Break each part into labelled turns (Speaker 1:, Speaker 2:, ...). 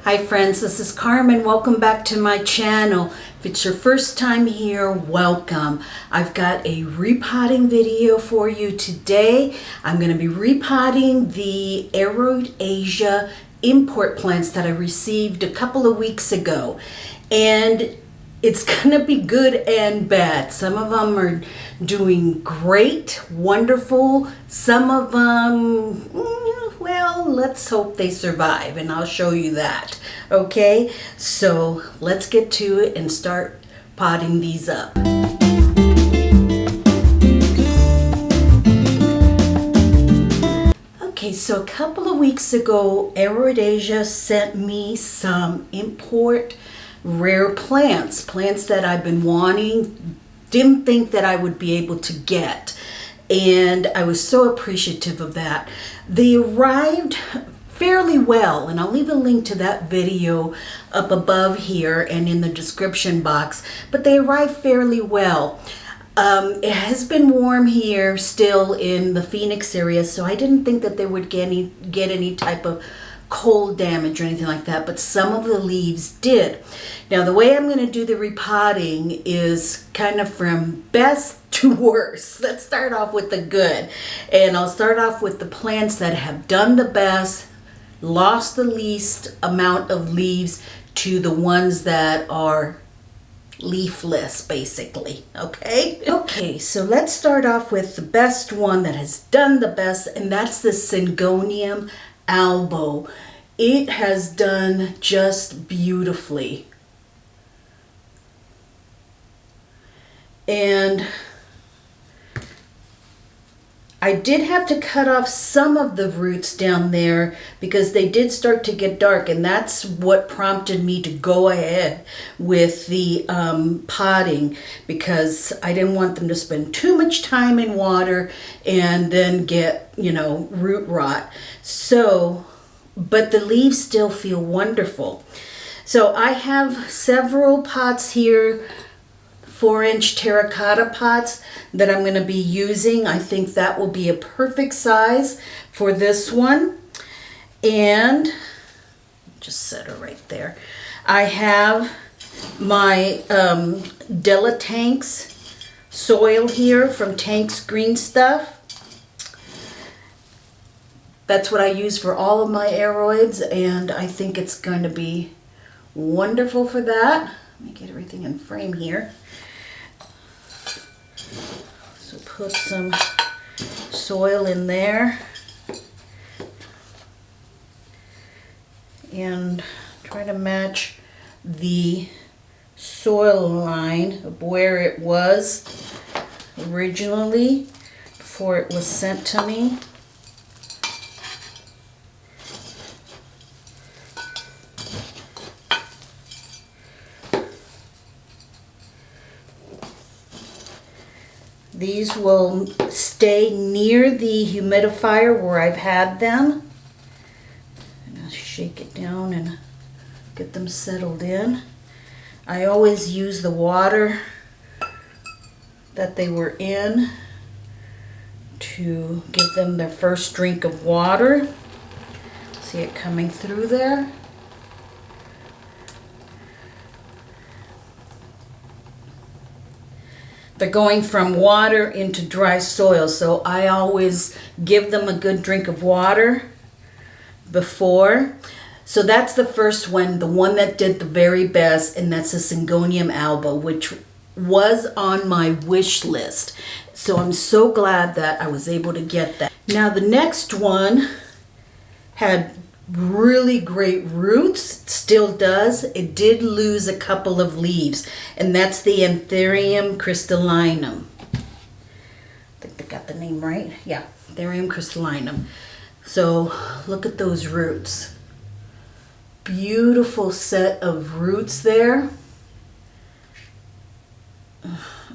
Speaker 1: Hi friends, this is Carmen. Welcome back to my channel. If it's your first time here, welcome. I've got a repotting video for you today. I'm going to be repotting the Aroid Asia import plants that I received a couple of weeks ago. And it's going to be good and bad. Some of them are doing great, wonderful. Some of them, well, let's hope they survive, and I'll show you that. Okay, so let's get to it and start potting these up. Okay, so a couple of weeks ago, Aroid Asia sent me some import rare plants that I've been wanting, didn't think that I would be able to get, and I was so appreciative of that. They arrived fairly well, and I'll leave a link to that video up above here and in the description box, but they arrived fairly well. It has been warm here still in the Phoenix area, so I didn't think that they would get any type of cold damage or anything like that, but some of the leaves did. Now the way I'm going to do the repotting is kind of from best to worst. Let's start off with the good, and I'll start off with the plants that have done the best, lost the least amount of leaves, to the ones that are leafless, basically. Okay, so let's start off with the best one that has done the best, and that's the Syngonium Alba. It has done just beautifully, and I did have to cut off some of the roots down there because they did start to get dark, and that's what prompted me to go ahead with the potting, because I didn't want them to spend too much time in water and then get, root rot. So, but the leaves still feel wonderful. So I have several pots here, 4-inch terracotta pots that I'm going to be using. I think that will be a perfect size for this one. And just set her right there. I have my Della Tanks soil here from Tank's Green Stuff. That's what I use for all of my aroids, and I think it's going to be wonderful for that. Let me get everything in frame here. So put some soil in there and try to match the soil line of where it was originally before it was sent to me. These will stay near the humidifier where I've had them. And I'll shake it down and get them settled in. I always use the water that they were in to give them their first drink of water. See it coming through there? They're going from water into dry soil, so I always give them a good drink of water before. So that's the first one, the one that did the very best, and that's the Syngonium Alba, which was on my wish list. So I'm so glad that I was able to get that. Now the next one had really great roots, it still does. It did lose a couple of leaves, and that's the Anthurium Crystallinum. I think they got the name right. Yeah, Anthurium Crystallinum. So look at those roots. Beautiful set of roots there.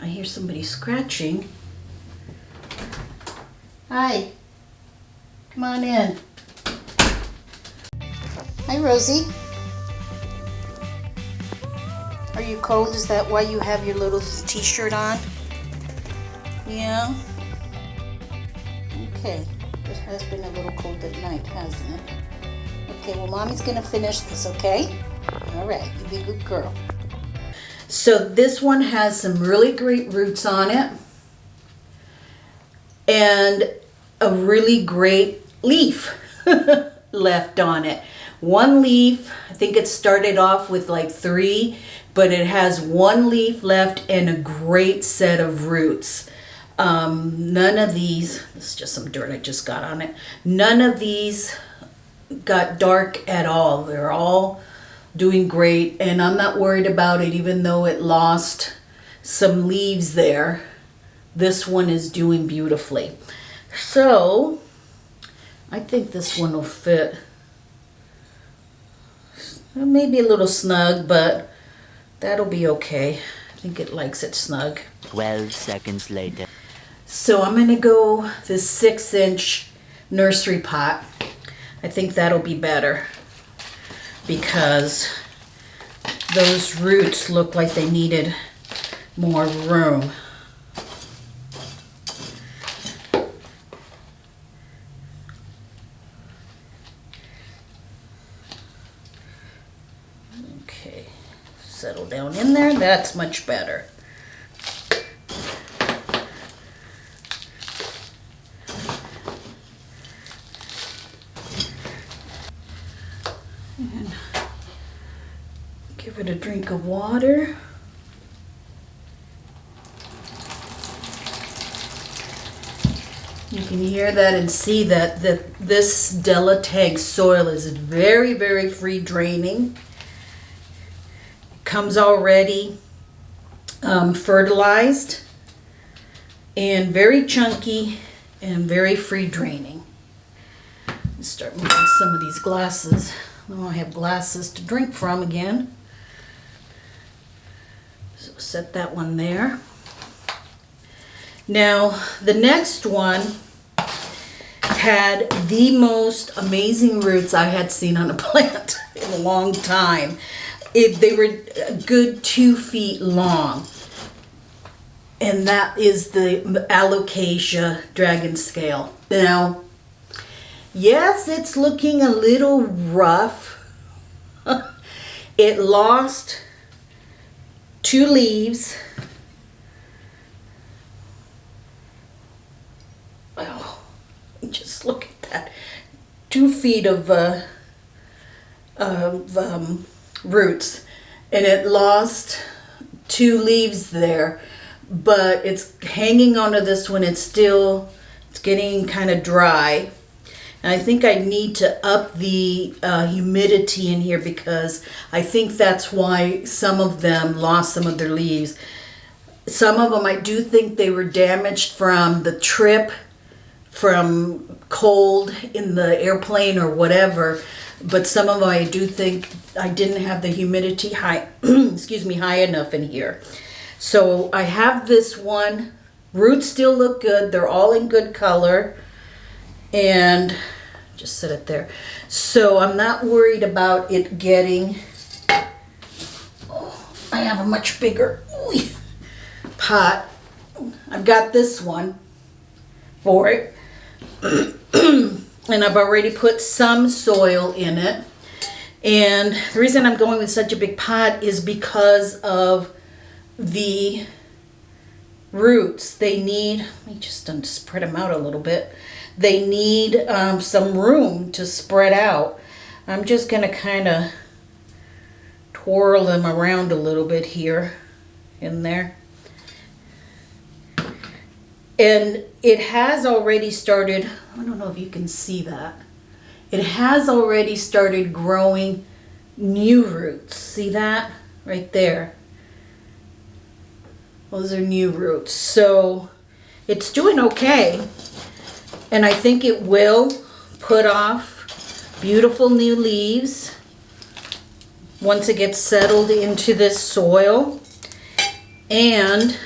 Speaker 1: I hear somebody scratching. Hi, come on in. Hi, Rosie. Are you cold? Is that why you have your little t-shirt on? Yeah? Okay. It has been a little cold at night, hasn't it? Okay, well, Mommy's gonna finish this, okay? All right, you be a good girl. So this one has some really great roots on it and a really great leaf left on it. One leaf, I think it started off with like 3, but it has 1 leaf left and a great set of roots. None of these, this is just some dirt I just got on it, none of these got dark at all. They're all doing great, and I'm not worried about it even though it lost some leaves there. This one is doing beautifully. So I think this one will fit. Maybe a little snug, but that'll be okay. I think it likes it snug.
Speaker 2: 12 seconds later.
Speaker 1: So I'm gonna go this 6-inch nursery pot. I think that'll be better because those roots look like they needed more room. Okay, settle down in there. That's much better. And give it a drink of water. You can hear that and see that this Delatag soil is very, very free draining. It comes already fertilized and very chunky and very free draining. Let's start moving some of these glasses. Now I have glasses to drink from again. So set that one there. Now the next one had the most amazing roots I had seen on a plant in a long time. They were a good 2 feet long. And that is the Alocasia dragon scale. Now, yes, it's looking a little rough. It lost 2 leaves. Wow, just look at that. 2 feet of roots. And it lost 2 leaves there. But it's hanging onto this one. It's getting kind of dry. And I think I need to up the humidity in here because I think that's why some of them lost some of their leaves. Some of them I do think they were damaged from the trip, from cold in the airplane or whatever. But some of them I do think I didn't have the humidity high, high enough in here. So I have this one. Roots still look good. They're all in good color. And just set it there. So I'm not worried about it getting, I have a much bigger pot. I've got this one for it. And I've already put some soil in it. And the reason I'm going with such a big pot is because of the roots. They need, let me just spread them out a little bit. They need some room to spread out. I'm just going to kind of twirl them around a little bit here in there. And it has already started, I don't know if you can see that. It has already started growing new roots. See that? Right there. Those are new roots. So it's doing okay. And I think it will put off beautiful new leaves once it gets settled into this soil. And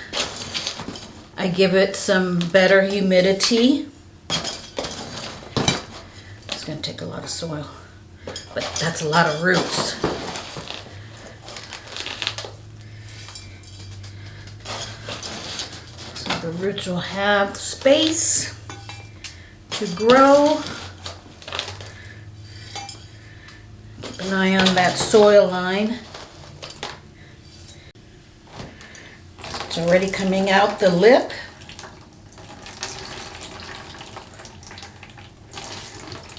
Speaker 1: I give it some better humidity. It's going to take a lot of soil, but that's a lot of roots. So the roots will have space to grow. an eye on that soil line. It's already coming out the lip.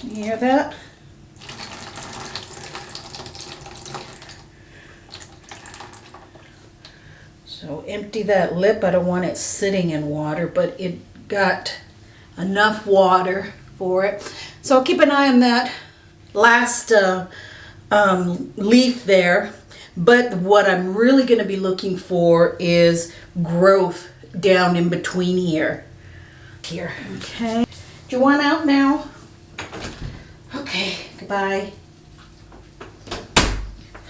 Speaker 1: You hear that? So empty that lip. I don't want it sitting in water, but it got enough water for it. So I'll keep an eye on that last leaf there. But what I'm really going to be looking for is growth down in between here. Okay. Do you want out now? Okay, goodbye.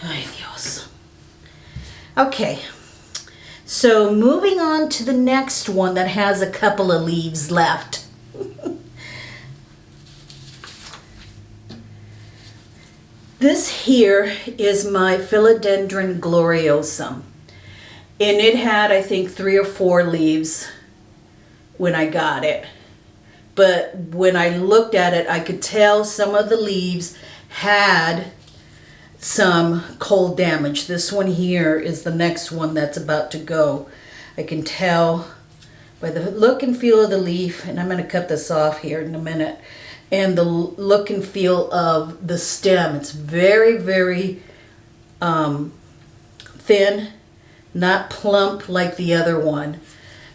Speaker 1: Ay, Dios. Okay, so moving on to the next one that has a couple of leaves left. This here is my Philodendron Gloriosum. And it had, I think, 3 or 4 leaves when I got it. But when I looked at it, I could tell some of the leaves had some cold damage. This one here is the next one that's about to go. I can tell by the look and feel of the leaf, and I'm going to cut this off here in a minute, and the look and feel of the stem. It's very, very thin, not plump like the other one.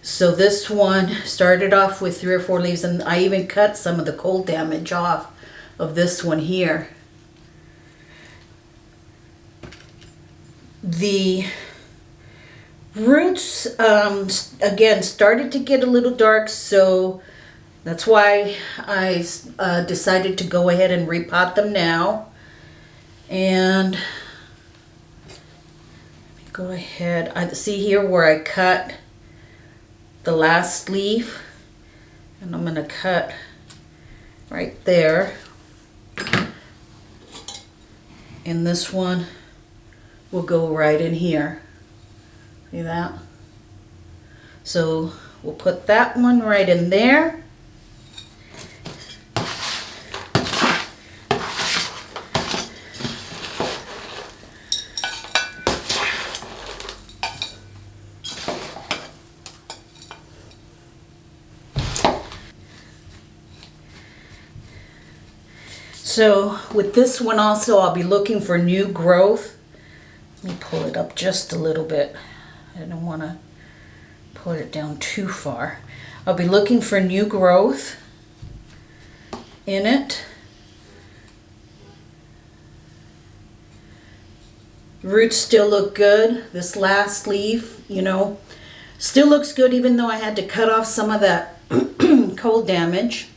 Speaker 1: So this one started off with 3 or 4 leaves, and I even cut some of the cold damage off of this one here. The roots, again, started to get a little dark, so that's why I decided to go ahead and repot them now. And let me go ahead. I see here where I cut the last leaf, and I'm going to cut right there. And this one will go right in here. See that? So we'll put that one right in there. So with this one also, I'll be looking for new growth. Let me pull it up just a little bit. I don't want to put it down too far. I'll be looking for new growth in it. Roots still look good. This last leaf, you know, still looks good even though I had to cut off some of that cold damage.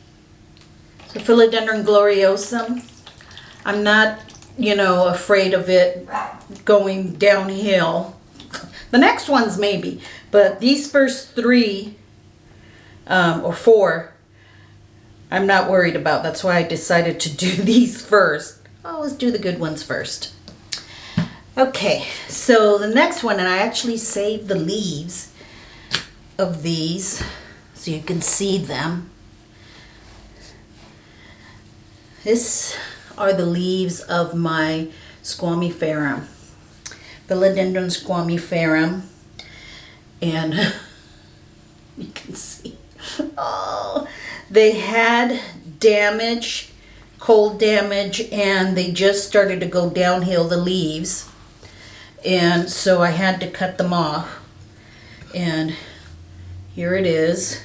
Speaker 1: The Philodendron Gloriosum, I'm not, you know, afraid of it going downhill. The next ones maybe, but these first 3 or 4, I'm not worried about. That's why I decided to do these first. Always do the good ones first. Okay, so the next one, and I actually saved the leaves of these so you can see them. This are the leaves of my squamiferum, Philodendron squamiferum, and you can see, oh, they had damage, cold damage, and they just started to go downhill, the leaves, and so I had to cut them off, and here it is.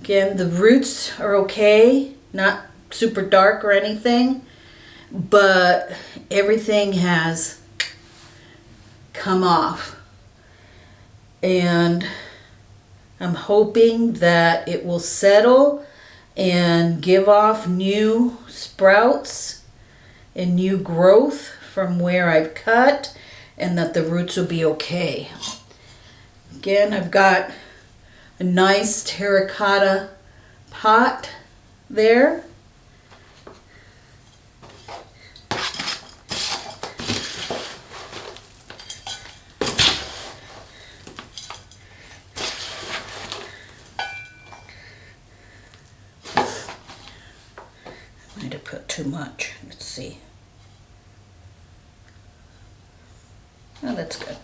Speaker 1: Again, the roots are okay, not super dark or anything, but everything has come off. And I'm hoping that it will settle and give off new sprouts and new growth from where I've cut, and that the roots will be okay. Again, I've got a nice terracotta pot there. I might have put too much. Let's see. Oh, that's good.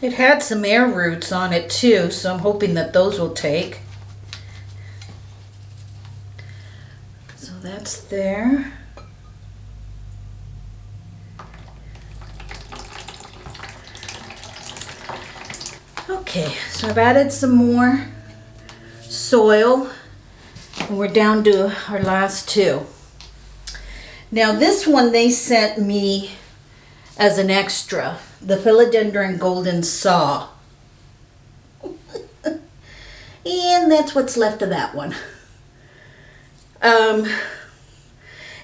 Speaker 1: It had some air roots on it too, so I'm hoping that those will take. So that's there. Okay, so I've added some more soil and we're down to our last two. Now this one they sent me as an extra, the Philodendron Golden Saw. And that's what's left of that one.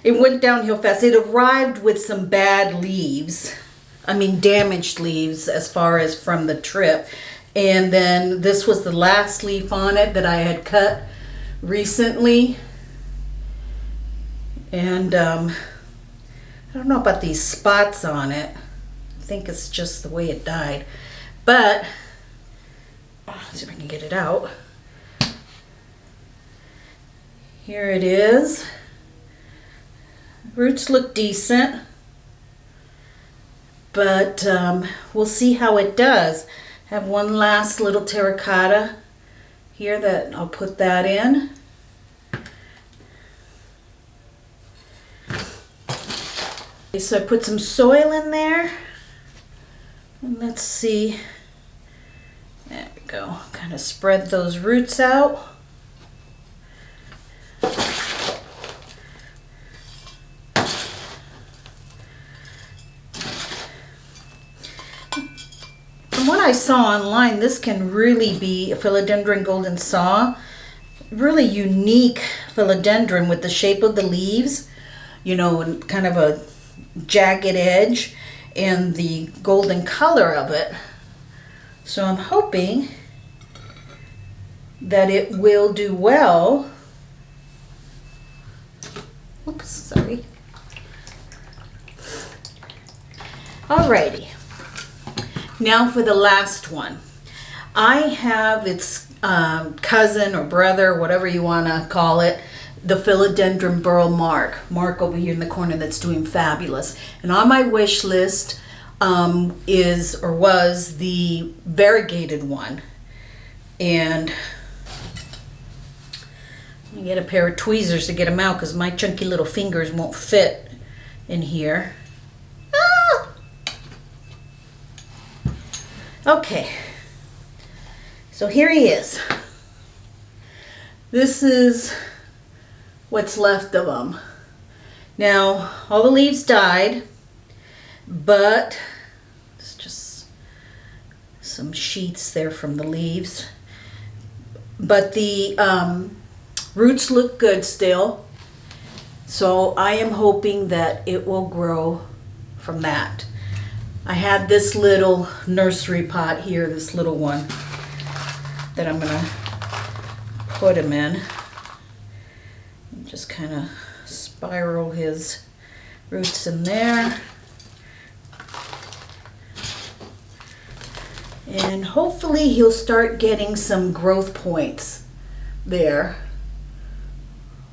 Speaker 1: It went downhill fast. It arrived with some bad leaves. I mean damaged leaves as far as from the trip. And then this was the last leaf on it that I had cut recently. And I don't know about these spots on it. I think it's just the way it died. But, let's see if I can get it out. Here it is. Roots look decent. But we'll see how it does. Have one last little terracotta here that I'll put that in. Okay, so I put some soil in there. And let's see. There we go. Kind of spread those roots out. From what I saw online, this can really be a Philodendron Golden Saw. Really unique philodendron with the shape of the leaves, you know, and kind of a jagged edge and the golden color of it. So I'm hoping that it will do well. Oops, sorry. Alrighty. Now for the last one. I have its cousin or brother, whatever you want to call it, the Philodendron Burl Mark over here in the corner that's doing fabulous. And on my wish list is or was the variegated one. And let me get a pair of tweezers to get them out because my chunky little fingers won't fit in here. Ah! Okay, so here he is. This is what's left of them. Now, all the leaves died, but it's just some sheets there from the leaves. But the roots look good still, so I am hoping that it will grow from that. I had this little nursery pot here, this little one, that I'm gonna put him in. Just kind of spiral his roots in there. And hopefully he'll start getting some growth points there.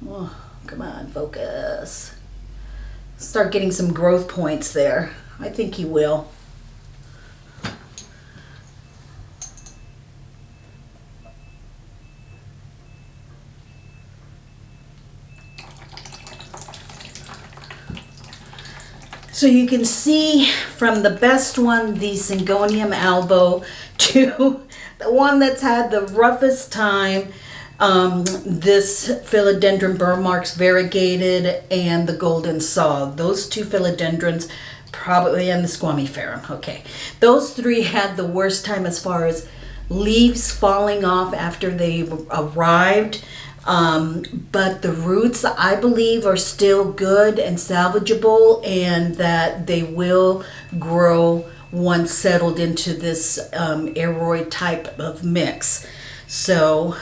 Speaker 1: Oh, come on, focus. Start getting some growth points there. I think he will. So you can see from the best one, the Syngonium Alba, to the one that's had the roughest time, this Philodendron Burl Marx Variegated and the Golden Saw. Those two philodendrons probably, and the Squamiferum, okay. Those three had the worst time as far as leaves falling off after they arrived. But the roots, I believe, are still good and salvageable, and that they will grow once settled into this Aroid type of mix. So,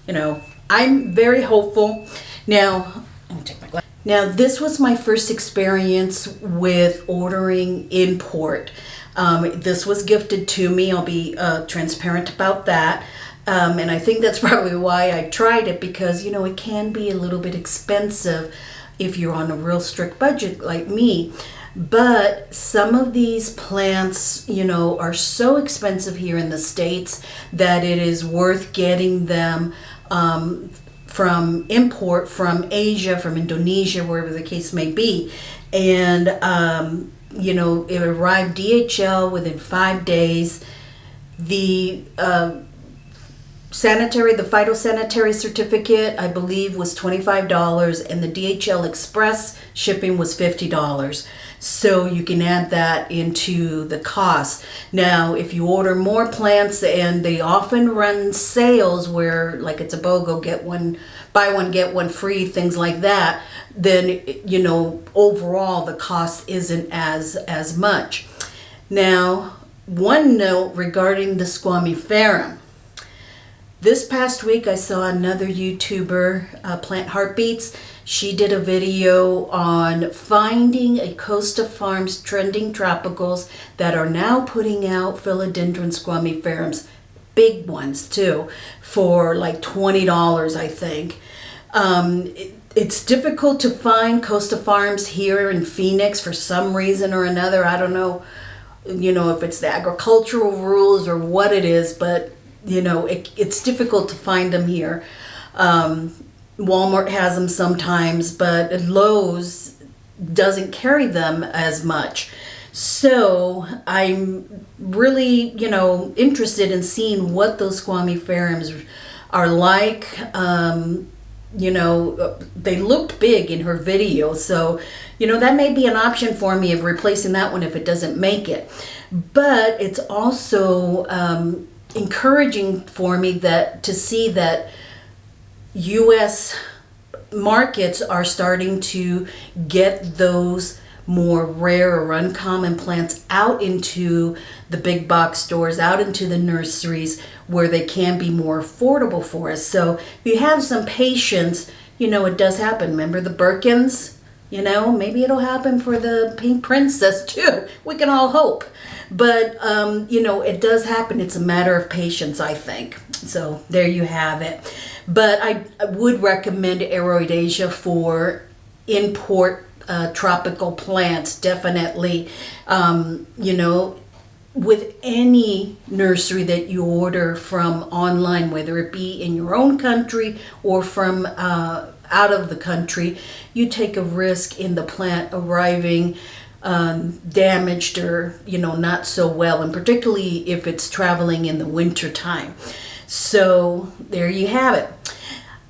Speaker 1: you know, I'm very hopeful. Now, I'm gonna take my glass. Now, this was my first experience with ordering import. This was gifted to me. I'll be transparent about that. And I think that's probably why I tried it, because, you know, it can be a little bit expensive if you're on a real strict budget like me. But some of these plants, you know, are so expensive here in the States that it is worth getting them from import from Asia, from Indonesia, wherever the case may be. And, you know, it arrived DHL within 5 days. The phytosanitary certificate, I believe, was $25, and the DHL Express shipping was $50. So you can add that into the cost. Now, if you order more plants, and they often run sales where, like, it's a BOGO, buy one, get one free, things like that, then, you know, overall the cost isn't as much. Now, one note regarding the squamiferum. This past week, I saw another YouTuber, Plant Heartbeats. She did a video on finding a Costa Farms trending tropicals that are now putting out Philodendron squamiferums, big ones too, for like $20, I think. It's difficult to find Costa Farms here in Phoenix for some reason or another. I don't know, you know, if it's the agricultural rules or what it is, but you know, it's difficult to find them here. Walmart has them sometimes, but Lowe's doesn't carry them as much. So I'm really, you know, interested in seeing what those squamiferums are like. You know, they looked big in her video, so, you know, that may be an option for me of replacing that one if it doesn't make it. But it's also encouraging for me to see that U.S. markets are starting to get those more rare or uncommon plants out into the big box stores, out into the nurseries where they can be more affordable for us. So if you have some patience, you know, it does happen. Remember the Birkins? You know, maybe it'll happen for the Pink Princess too. We can all hope. But, you know, it does happen. It's a matter of patience, I think. So there you have it. But I would recommend Aroid Asia for import tropical plants, definitely. You know, with any nursery that you order from online, whether it be in your own country or from out of the country, you take a risk in the plant arriving damaged or, you know, not so well, and particularly if it's traveling in the winter time. So there you have it.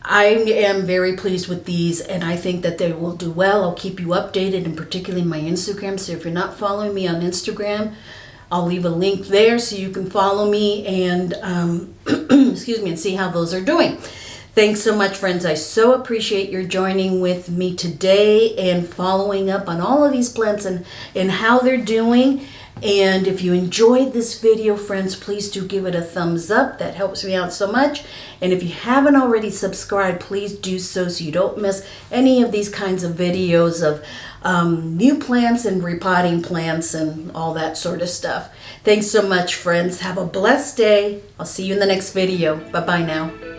Speaker 1: I am very pleased with these, and I think that they will do well. I'll keep you updated, and particularly my Instagram. So if you're not following me on Instagram, I'll leave a link there so you can follow me and excuse me, and see how those are doing. Thanks so much, friends. I so appreciate your joining with me today and following up on all of these plants and how they're doing. And if you enjoyed this video, friends, please do give it a thumbs up. That helps me out so much. And if you haven't already subscribed, please do so you don't miss any of these kinds of videos of new plants and repotting plants and all that sort of stuff. Thanks so much, friends. Have a blessed day. I'll see you in the next video. Bye-bye now.